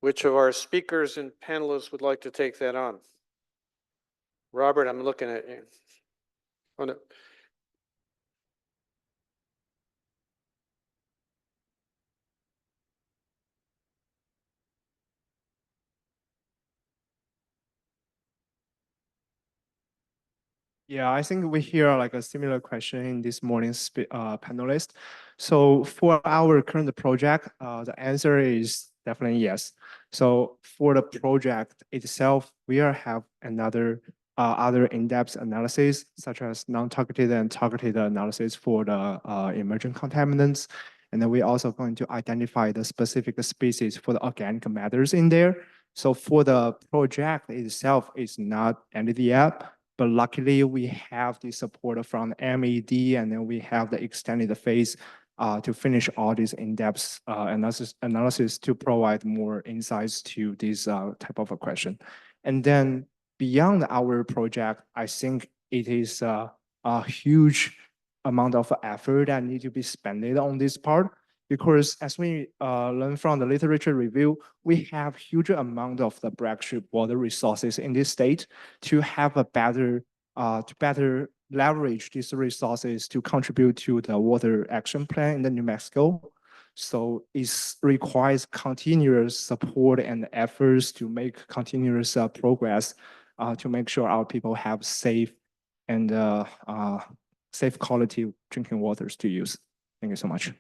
Which of our speakers and panelists would like to take that on? Robert, I'm looking at you. Oh, no. Yeah, I think we hear like a similar question in this morning's panelist. So for our current project, the answer is definitely yes. So for the project itself, we are have another other in-depth analysis, such as non-targeted and targeted analysis for the emergent contaminants. And then we're also going to identify the specific species for the organic matters in there. So for the project itself, it's not ended yet, but luckily we have the support from MED, and then we have the extended phase to finish all these in-depth analysis to provide more insights to this type of a question. And then beyond our project, I think it is a huge amount of effort that need to be spent on this part, because as we learn from the literature review, we have huge amount of the brackish water resources in this state to have a better to better leverage these resources to contribute to the water action plan in the New Mexico. So it requires continuous support and efforts to make continuous progress to make sure our people have safe and safe quality drinking waters to use. Thank you so much.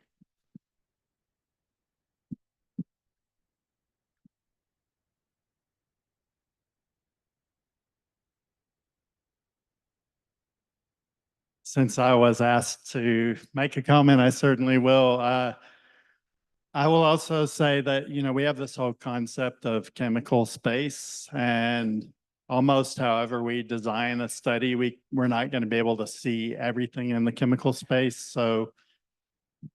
Since I was asked to make a comment, I certainly will. I will also say that, we have this whole concept of chemical space, and almost however we design a study, we're not going to be able to see everything in the chemical space. So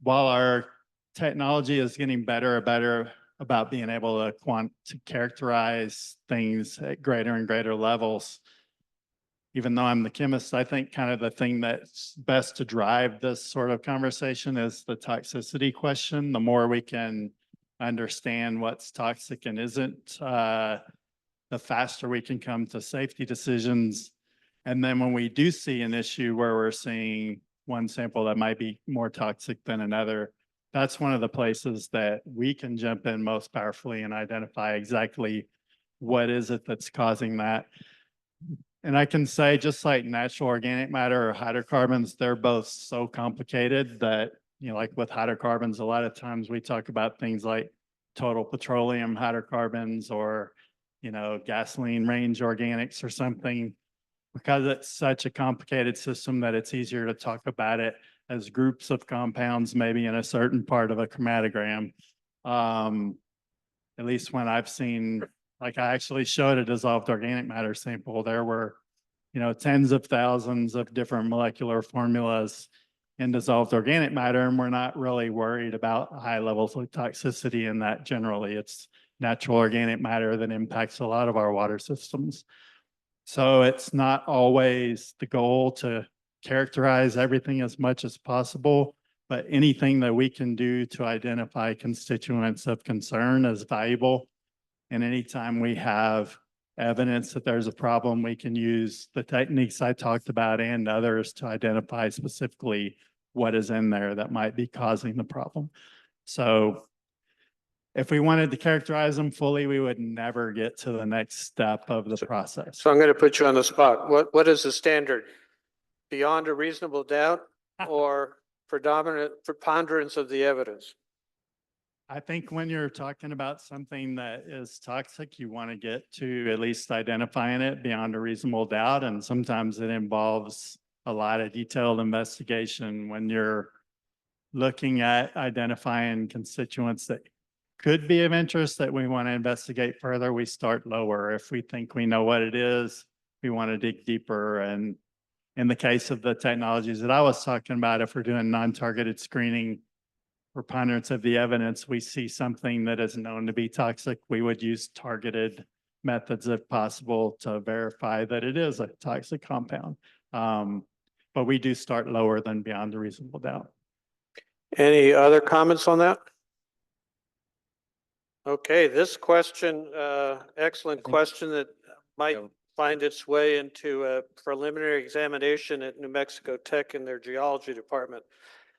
while our technology is getting better and better about being able to characterize things at greater and greater levels, even though I'm the chemist, I think kind of the thing that's best to drive this sort of conversation is the toxicity question. The more we can understand what's toxic and isn't, the faster we can come to safety decisions. And then when we do see an issue where we're seeing one sample that might be more toxic than another, that's one of the places that we can jump in most powerfully and identify exactly what is it that's causing that. And I can say, just like natural organic matter or hydrocarbons, they're both so complicated that, like with hydrocarbons, a lot of times we talk about things like total petroleum hydrocarbons or, gasoline range organics or something, because it's such a complicated system that it's easier to talk about it as groups of compounds, maybe in a certain part of a chromatogram. At least when I've seen, like I actually showed a dissolved organic matter sample, there were, tens of thousands of different molecular formulas in dissolved organic matter, and we're not really worried about high levels of toxicity in that generally. It's natural organic matter that impacts a lot of our water systems. So it's not always the goal to characterize everything as much as possible, but anything that we can do to identify constituents of concern is valuable. And anytime we have evidence that there's a problem, we can use the techniques I talked about and others to identify specifically what is in there that might be causing the problem. So if we wanted to characterize them fully, we would never get to the next step of the process. So I'm going to put you on the spot. What is the standard? Beyond a reasonable doubt or preponderance of the evidence? I think when you're talking about something that is toxic, you want to get to at least identifying it beyond a reasonable doubt. And sometimes it involves a lot of detailed investigation. When you're looking at identifying constituents that could be of interest that we want to investigate further, we start lower. If we think we know what it is, we want to dig deeper. And in the case of the technologies that I was talking about, if we're doing non-targeted screening, preponderance of the evidence, we see something that is known to be toxic, we would use targeted methods if possible to verify that it is a toxic compound. But we do start lower than beyond a reasonable doubt. Any other comments on that? Okay, this question, excellent question that might find its way into a preliminary examination at New Mexico Tech in their geology department.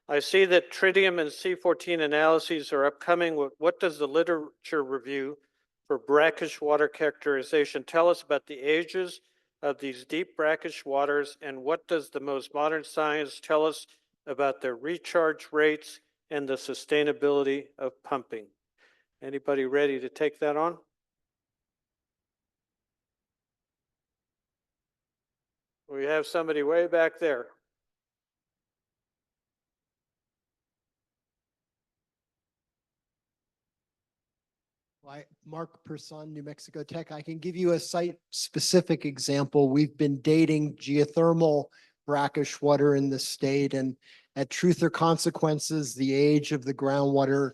I see that tritium and C14 analyses are upcoming. What does the literature review for brackish water characterization tell us about the ages of these deep brackish waters, and what does the most modern science tell us about their recharge rates and the sustainability of pumping? Anybody ready to take that on? We have somebody way back there. Mark Person, New Mexico Tech. I can give you a site-specific example. We've been dating geothermal brackish water in the state, and at Truth or Consequences, the age of the groundwater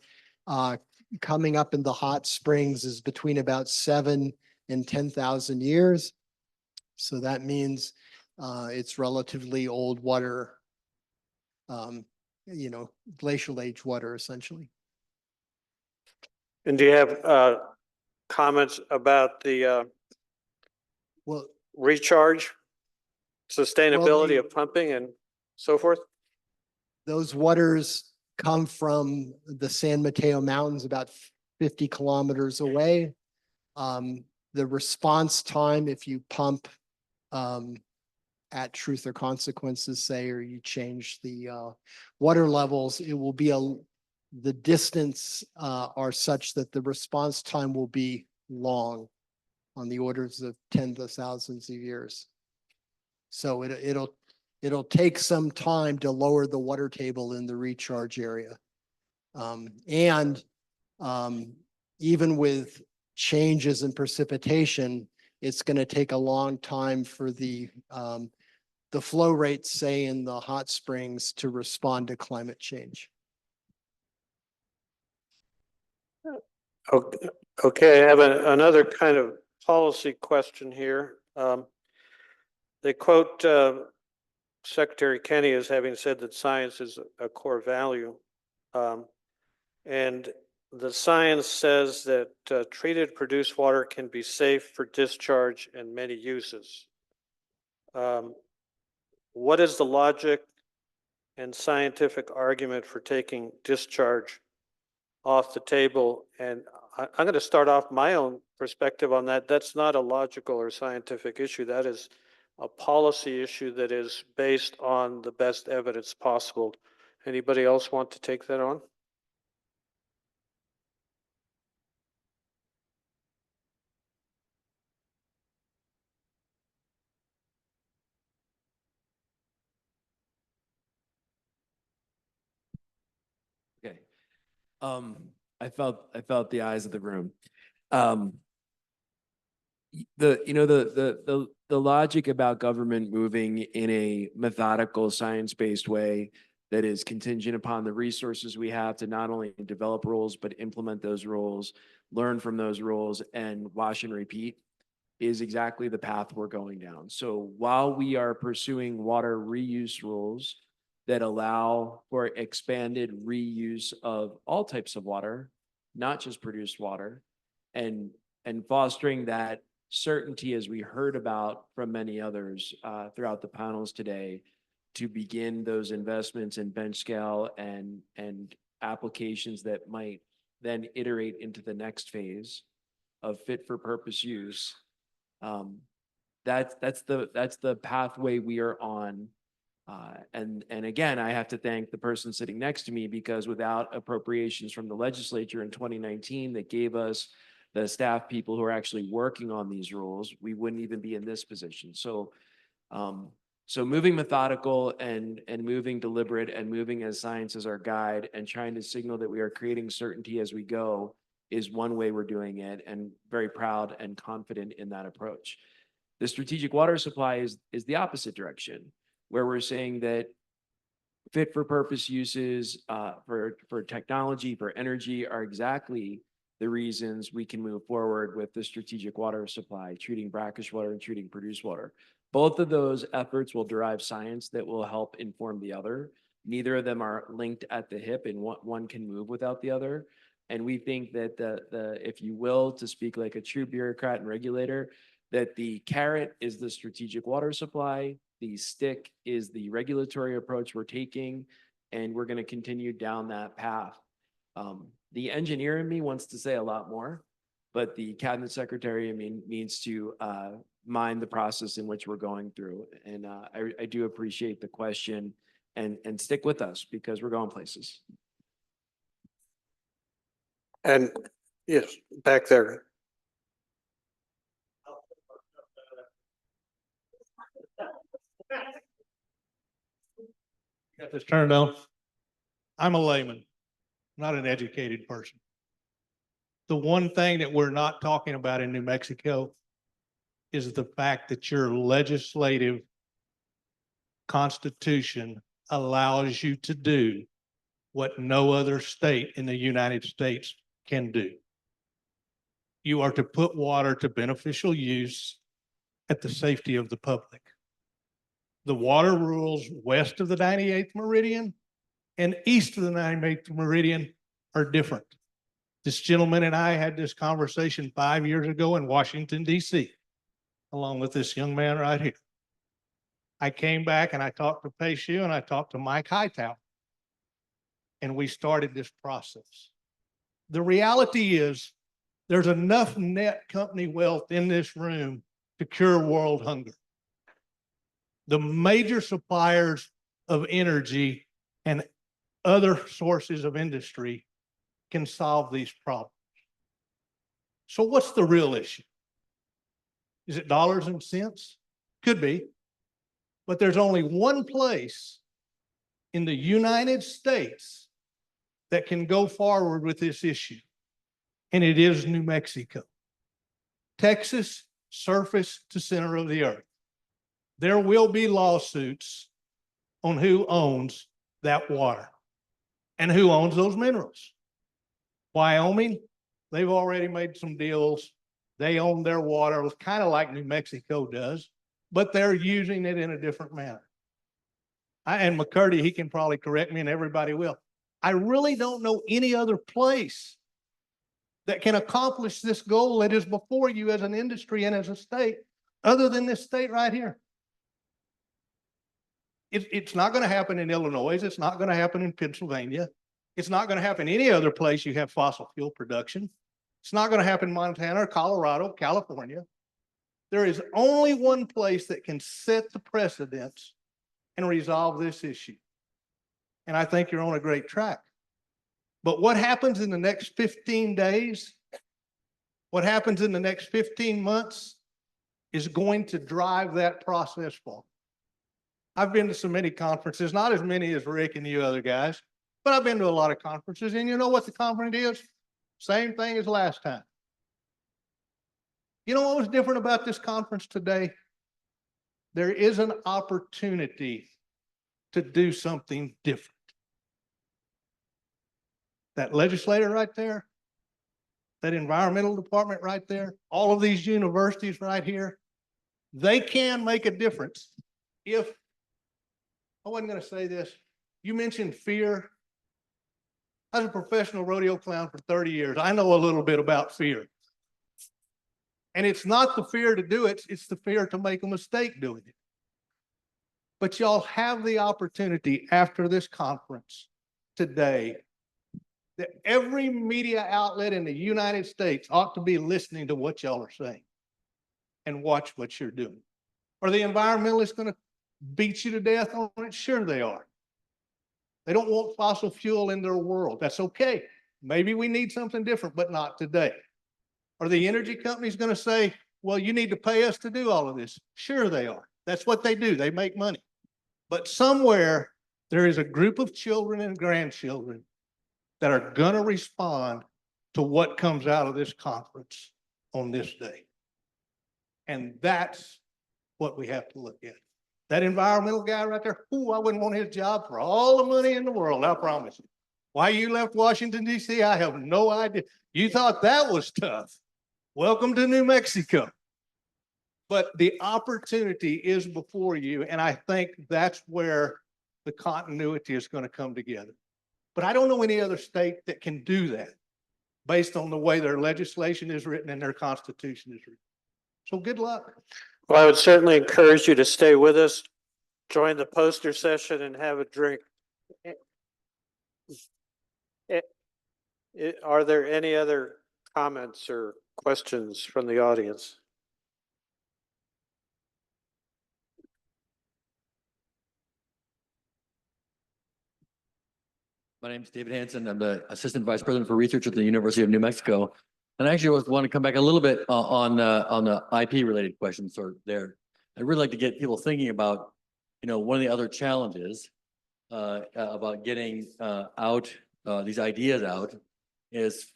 coming up in the hot springs is between about 7 and 10,000 years. So that means it's relatively old water, glacial age water, essentially. And do you have comments about the Well, recharge, sustainability the- of pumping and so forth? Those waters come from the San Mateo Mountains, about 50 kilometers away. The response time, if you pump at Truth or Consequences, say, or you change the water levels, it will be the distance are such that the response time will be long, on the orders of tens of thousands of years. So it'll take some time to lower the water table in the recharge area. Even with changes in precipitation, it's going to take a long time for the flow rates, say in the hot springs, to respond to climate change. Okay, I have another kind of policy question here. They quote Secretary Kenny as having said that science is a core value. And the science says that treated produced water can be safe for discharge and many uses. What is the logic and scientific argument for taking discharge off the table? And I'm going to start off my own perspective on that. That's not a logical or scientific issue. That is a policy issue that is based on the best evidence possible. Anybody else want to take that on? Okay. I felt the eyes of the room. The logic about government moving in a methodical, science-based way that is contingent upon the resources we have to not only develop rules, but implement those rules, learn from those rules, and wash and repeat is exactly the path we're going down. So while we are pursuing water reuse rules that allow for expanded reuse of all types of water, not just produced water, and fostering that certainty, as we heard about from many others throughout the panels today, to begin those investments in bench scale and applications that might then iterate into the next phase of fit for purpose use. That's the pathway we are on. And again, I have to thank the person sitting next to me, because without appropriations from the legislature in 2019 that gave us the staff people who are actually working on these rules, we wouldn't even be in this position. So moving methodical and moving deliberate and moving as science as our guide and trying to signal that we are creating certainty as we go is one way we're doing it, and very proud and confident in that approach. The strategic water supply is the opposite direction, where we're saying that fit for purpose uses for technology, for energy, are exactly the reasons we can move forward with the strategic water supply, treating brackish water and treating produced water. Both of those efforts will derive science that will help inform the other. Neither of them are linked at the hip, and one can move without the other. And we think that if you will, to speak like a true bureaucrat and regulator, that the carrot is the strategic water supply, the stick is the regulatory approach we're taking, and we're going to continue down that path. The engineer in me wants to say a lot more, but the cabinet secretary, needs to mind the process in which we're going through. And I do appreciate the question, and stick with us because we're going places. And yes, back there. Got this turned on. I'm a layman, not an educated person. The one thing that we're not talking about in New Mexico is the fact that your legislative constitution allows you to do what no other state in the United States can do. You are to put water to beneficial use at the safety of the public. The water rules west of the 98th meridian and east of the 98th meridian are different. This gentleman and I had this conversation 5 years ago in Washington, D.C., along with this young man right here. I came back and I talked to Payshu and I talked to Mike Hightower, and we started this process. The reality is there's enough net company wealth in this room to cure world hunger. The major suppliers of energy and other sources of industry can solve these problems. So what's the real issue? Is it dollars and cents? Could be. But there's only one place in the United States that can go forward with this issue, and it is New Mexico. Texas, surface to center of the earth. There will be lawsuits on who owns that water and who owns those minerals. Wyoming, they've already made some deals. They own their water. It's kind of like New Mexico does, but they're using it in a different manner. And McCurdy, he can probably correct me, and everybody will. I really don't know any other place that can accomplish this goal that is before you as an industry and as a state, other than this state right here. It's not going to happen in Illinois. It's not going to happen in Pennsylvania. It's not going to happen any other place you have fossil fuel production. It's not going to happen in Montana or Colorado, California. There is only one place that can set the precedents and resolve this issue. And I think you're on a great track. But what happens in the next 15 days, what happens in the next 15 months is going to drive that process forward. I've been to so many conferences, not as many as Rick and you other guys, but I've been to a lot of conferences, and you know what the conference is? Same thing as last time. You know what was different about this conference today? There is an opportunity to do something different. That legislator right there, that environmental department right there, all of these universities right here, they can make a difference. If, I wasn't going to say this, you mentioned fear. I was a professional rodeo clown for 30 years. I know a little bit about fear. And it's not the fear to do it, it's the fear to make a mistake doing it. But y'all have the opportunity after this conference today that every media outlet in the United States ought to be listening to what y'all are saying and watch what you're doing. Are the environmentalists going to beat you to death on it? Sure they are. They don't want fossil fuel in their world. That's okay. Maybe we need something different, but not today. Are the energy companies going to say, well, you need to pay us to do all of this? Sure they are. That's what they do. They make money. But somewhere there is a group of children and grandchildren that are going to respond to what comes out of this conference on this day. And that's what we have to look at. That environmental guy right there, I wouldn't want his job for all the money in the world, I promise you. Why you left Washington, D.C., I have no idea. You thought that was tough. Welcome to New Mexico. But the opportunity is before you, and I think that's where the continuity is going to come together. But I don't know any other state that can do that. based on the way their legislation is written and their constitution is written. So good luck. Well, I would certainly encourage you to stay with us, join the poster session and have a drink. Are there any other comments or questions from the audience? My name is David Hanson. I'm the Assistant Vice President for Research at the University of New Mexico. And I actually want to come back a little bit on the IP related questions sort of there. I'd really like to get people thinking about, one of the other challenges about getting out these ideas out is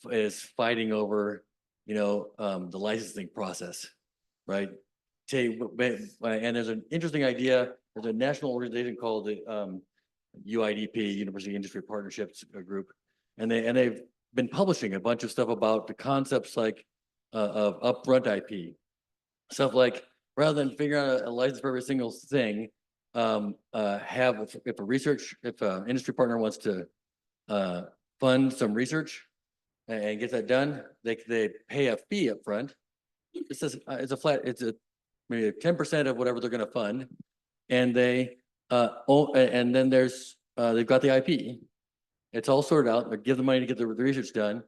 fighting over, the licensing process, right? And there's an interesting idea. There's a national organization called the UIDP, University Industry Partnerships Group, and they've been publishing a bunch of stuff about the concepts like of upfront IP, stuff like rather than figuring out a license for every single thing, if an industry partner wants to fund some research and get that done, they pay a fee up front. It's maybe 10% of whatever they're going to fund, and and then they've got the IP. It's all sorted out. They give the money to get the research done,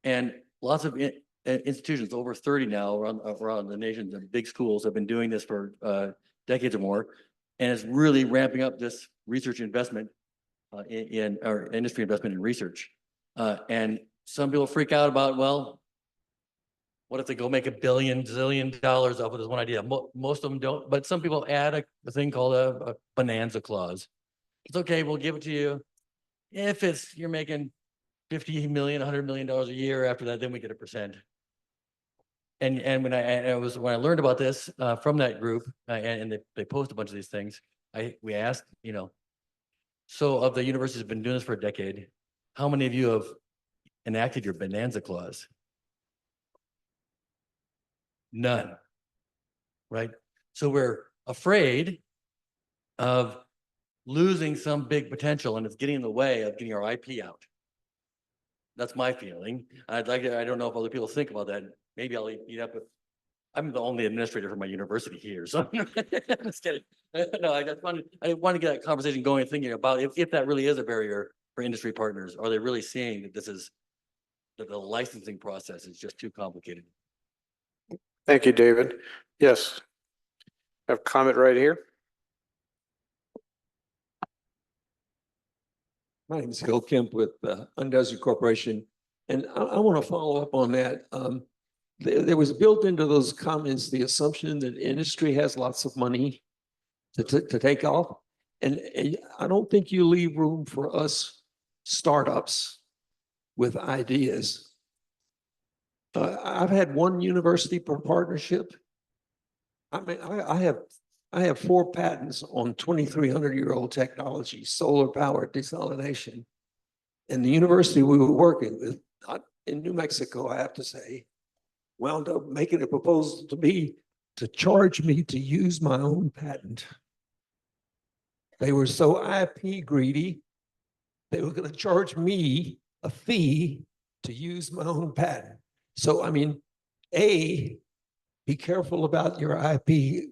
and lots of institutions, over 30 now around the nation, the big schools have been doing this for decades or more, and it's really ramping up this research investment in or industry investment in research. And some people freak out about, well, what if they go make $1 billion, zillion off of this one idea? Most of them don't, but some people add a thing called a bonanza clause. It's okay, we'll give it to you. If you're making $50 million, $100 million a year after that, then we get a percent. And when I learned about this from that group, and they post a bunch of these things, we asked, so of the universities that have been doing this for a decade, how many of you have enacted your bonanza clause? None, right? So we're afraid of losing some big potential, and it's getting in the way of getting our IP out. That's my feeling. I don't know if other people think about that. Maybe I'll eat up with, I'm the only administrator for my university here, so I'm just kidding. No, I want to get that conversation going, thinking about if that really is a barrier for industry partners. Are they really seeing that that the licensing process is just too complicated? Thank you, David. Yes. I have a comment right here. My name is Hill Kemp with Undozen Corporation, and I want to follow up on that. There was built into those comments the assumption that industry has lots of money to take off, and I don't think you leave room for us startups with ideas. I've had one university per partnership. I mean, I have 4 patents on 2,300-year-old technology, solar powered desalination. And the university we were working with, not in New Mexico, I have to say, wound up making a proposal to me to charge me to use my own patent. They were so IP greedy, they were going to charge me a fee to use my own patent. So, I mean, be careful about your IP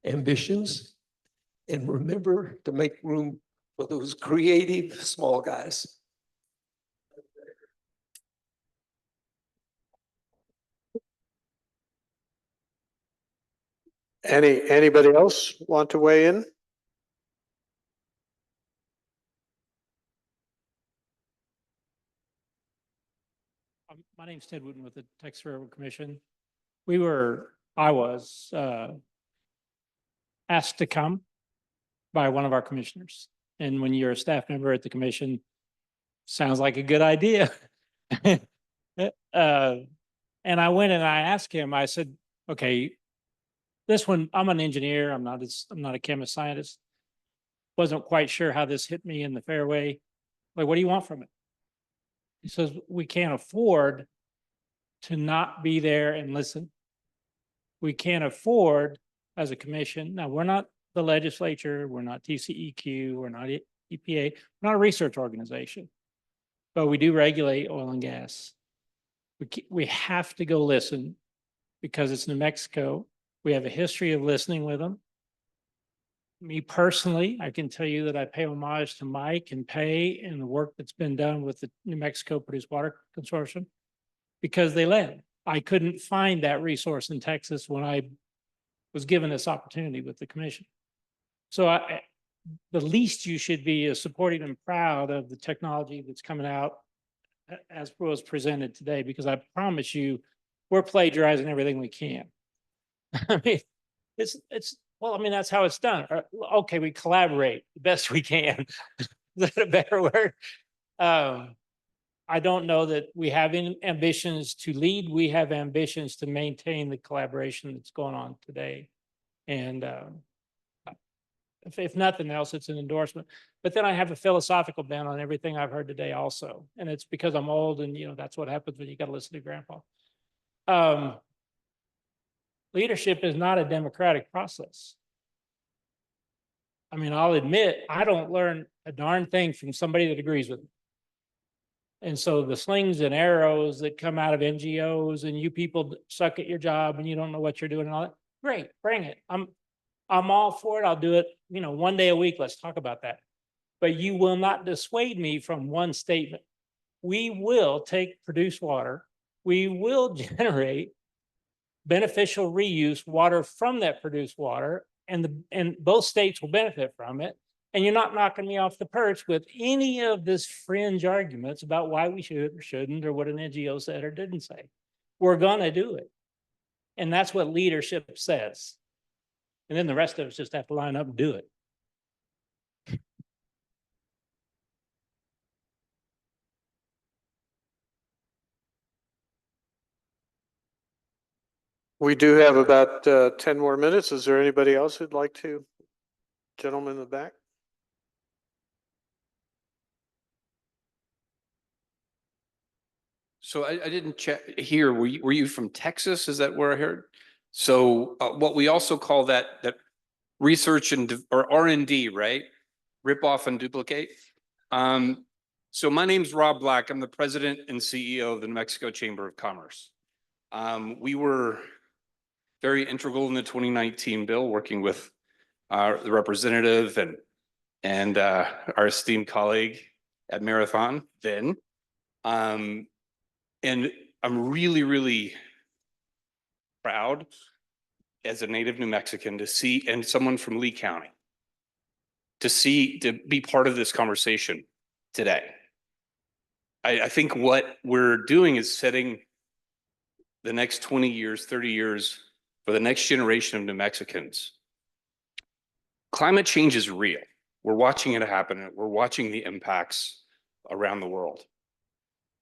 ambitions, and remember to make room for those creative small guys. Anybody else want to weigh in? My name's Ted Wooten with the Texas Railroad Commission. I was asked to come by one of our commissioners. And when you're a staff member at the commission, sounds like a good idea. And I went and I asked him, I said, okay, this one, I'm an engineer. I'm not a chemist scientist. Wasn't quite sure how this hit me in the fairway. Like, what do you want from it? He says, we can't afford to not be there and listen. We can't afford as a commission. Now, we're not the legislature. We're not TCEQ. We're not EPA. We're not a research organization, but we do regulate oil and gas. We have to go listen because it's New Mexico. We have a history of listening with them. Me personally, I can tell you that I pay homage to Mike and Pay and the work that's been done with the New Mexico Produced Water Consortium because they led. I couldn't find that resource in Texas when I was given this opportunity with the commission. So the least you should be is supporting and proud of the technology that's coming out as was presented today, because I promise you, we're plagiarizing everything we can. I mean, well, I mean, that's how it's done. Okay, we collaborate the best we can. Is that a better word? I don't know that we have any ambitions to lead. We have ambitions to maintain the collaboration that's going on today. And if nothing else, it's an endorsement. But then I have a philosophical bent on everything I've heard today also. And it's because I'm old and, that's what happens when you got to listen to grandpa. Leadership is not a democratic process. I mean, I'll admit, I don't learn a darn thing from somebody that agrees with me. And so the slings and arrows that come out of NGOs and you people suck at your job and you don't know what you're doing and all that, great, bring it. I'm all for it. I'll do it, 1 day a week. Let's talk about that. But you will not dissuade me from one statement. We will take produced water. We will generate beneficial reuse water from that produced water, and both states will benefit from it. And you're not knocking me off the perch with any of this fringe arguments about why we should or shouldn't, or what an NGO said or didn't say. We're gonna do it. And that's what leadership says. And then the rest of us just have to line up and do it. We do have about 10 more minutes. Is there anybody else who'd like to? Gentleman in the back. So I didn't check here. Were you from Texas? Is that where I heard? So what we also call that research or R&D, right? Rip off and duplicate. So my name's Rob Black. I'm the president and CEO of the New Mexico Chamber of Commerce. We were very integral in the 2019 bill, working with the representative and our esteemed colleague at Marathon then. And I'm really, really proud as a native New Mexican to see, and someone from Lee County, to be part of this conversation today. I think what we're doing is setting the next 20 years, 30 years for the next generation of New Mexicans. Climate change is real. We're watching it happen. We're watching the impacts around the world.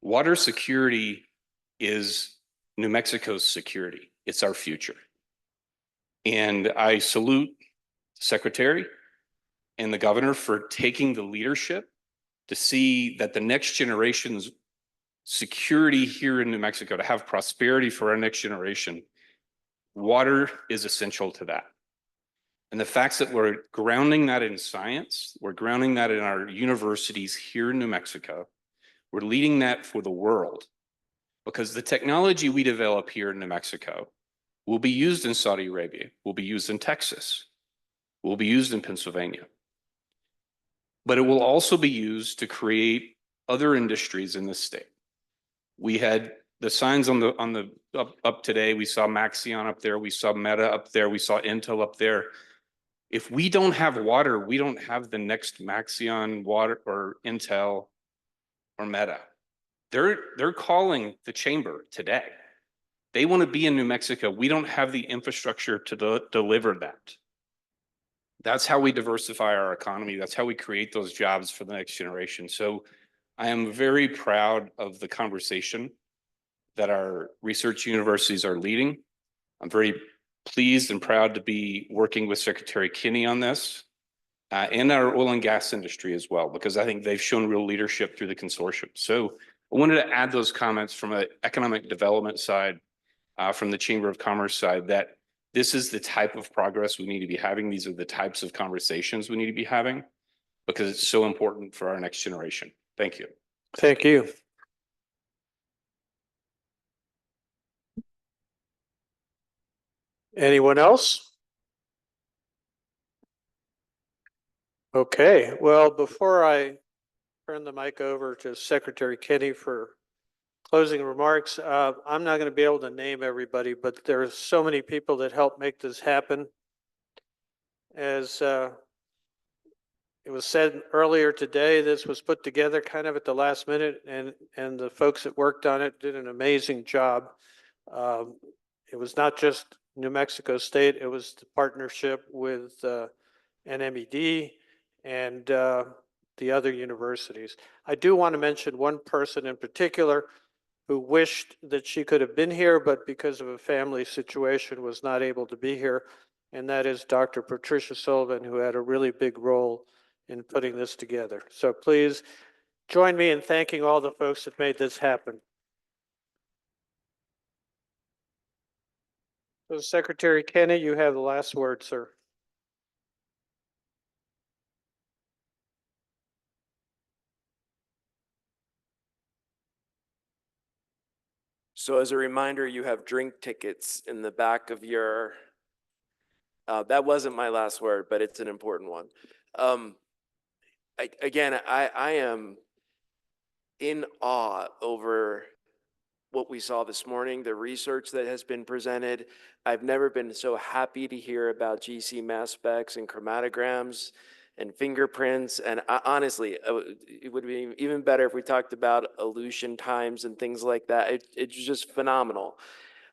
Water security is New Mexico's security. It's our future. And I salute the Secretary and the Governor for taking the leadership to see that the next generation's security here in New Mexico, to have prosperity for our next generation, water is essential to that. And the facts that we're grounding that in science, we're grounding that in our universities here in New Mexico, we're leading that for the world, because the technology we develop here in New Mexico will be used in Saudi Arabia, will be used in Texas, will be used in Pennsylvania. But it will also be used to create other industries in this state. We had the signs on the up today. We saw Maxion up there. We saw Meta up there. We saw Intel up there. If we don't have water, we don't have the next Maxion, water, or Intel or Meta. They're calling the chamber today. They want to be in New Mexico. We don't have the infrastructure to deliver that. That's how we diversify our economy. That's how we create those jobs for the next generation. So I am very proud of the conversation that our research universities are leading. I'm very pleased and proud to be working with Secretary Kinney on this and our oil and gas industry as well, because I think they've shown real leadership through the consortium. So I wanted to add those comments from an economic development side, from the Chamber of Commerce side, that this is the type of progress we need to be having. These are the types of conversations we need to be having, because it's so important for our next generation. Thank you. Thank you. Anyone else? Okay, well, before I turn the mic over to Secretary Kenny for closing remarks, I'm not going to be able to name everybody, but there's so many people that helped make this happen. As it was said earlier today, this was put together kind of at the last minute, and the folks that worked on it did an amazing job. It was not just New Mexico State, it was the partnership with NMED and the other universities. I do want to mention one person in particular who wished that she could have been here, but because of a family situation was not able to be here. And that is Dr. Patricia Sullivan, who had a really big role in putting this together. So please join me in thanking all the folks that made this happen. So Secretary Kenny, you have the last word, sir. So as a reminder, you have drink tickets in the back of your, that wasn't my last word, but it's an important one. I am in awe over what we saw this morning, the research that has been presented. I've never been so happy to hear about GC mass specs and chromatograms and fingerprints. And honestly, it would be even better if we talked about elution times and things like that. It's just phenomenal.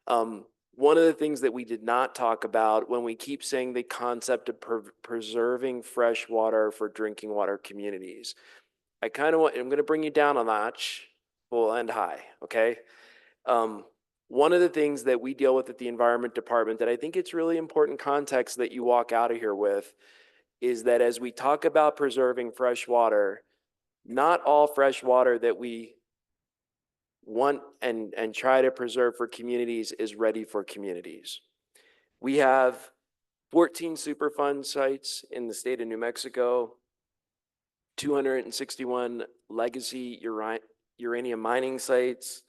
One of the things that we did not talk about when we keep saying the concept of preserving fresh water for drinking water communities, I'm going to bring you down a notch. We'll end high, okay? One of the things that we deal with at the Environment Department that I think it's really important context that you walk out of here with is that as we talk about preserving fresh water, not all fresh water that we want and try to preserve for communities is ready for communities. We have 14 Superfund sites in the state of New Mexico, 261 legacy uranium mining sites,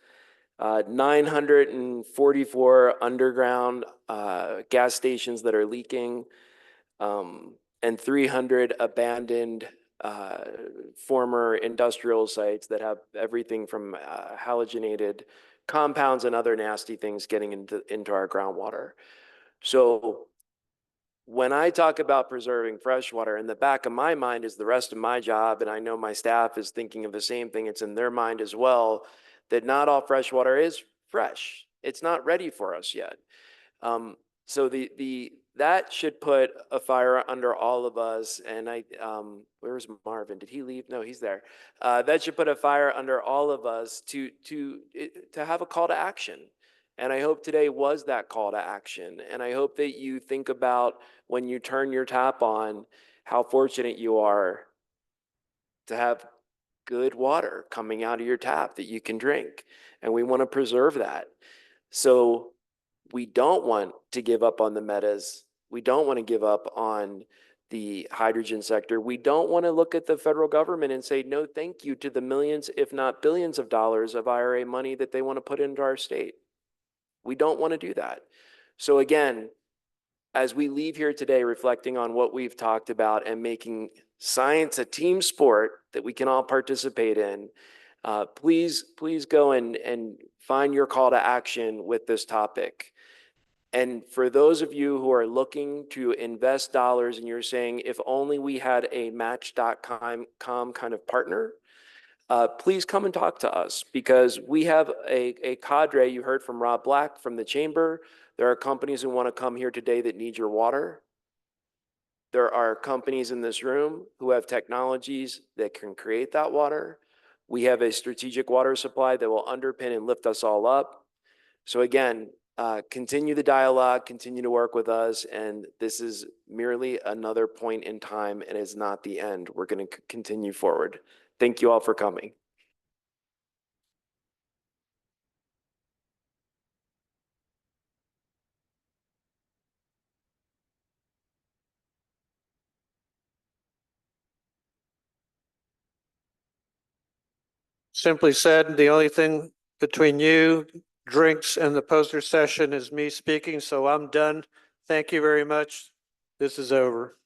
944 underground gas stations that are leaking, and 300 abandoned former industrial sites that have everything from halogenated compounds and other nasty things getting into our groundwater. So when I talk about preserving fresh water, in the back of my mind is the rest of my job, and I know my staff is thinking of the same thing. It's in their mind as well, that not all fresh water is fresh. It's not ready for us yet. So that should put a fire under all of us. And where's Marvin? Did he leave? No, he's there. That should put a fire under all of us to have a call to action. And I hope today was that call to action. And I hope that you think about when you turn your tap on, how fortunate you are to have good water coming out of your tap that you can drink. And we want to preserve that. So we don't want to give up on the metas. We don't want to give up on the hydrogen sector. We don't want to look at the federal government and say no thank you to the millions, if not billions of dollars of IRA money that they want to put into our state. We don't want to do that. So again, as we leave here today reflecting on what we've talked about and making science a team sport that we can all participate in, please go and find your call to action with this topic. And for those of you who are looking to invest dollars and you're saying, if only we had a Match.com kind of partner, please come and talk to us, because we have a cadre. You heard from Rob Black from the chamber. There are companies who want to come here today that need your water. There are companies in this room who have technologies that can create that water. We have a strategic water supply that will underpin and lift us all up. So again, continue the dialogue, continue to work with us, and this is merely another point in time and is not the end. We're going to continue forward. Thank you all for coming. Simply said, the only thing between you, drinks, and the poster session is me speaking, so I'm done. Thank you very much. This is over.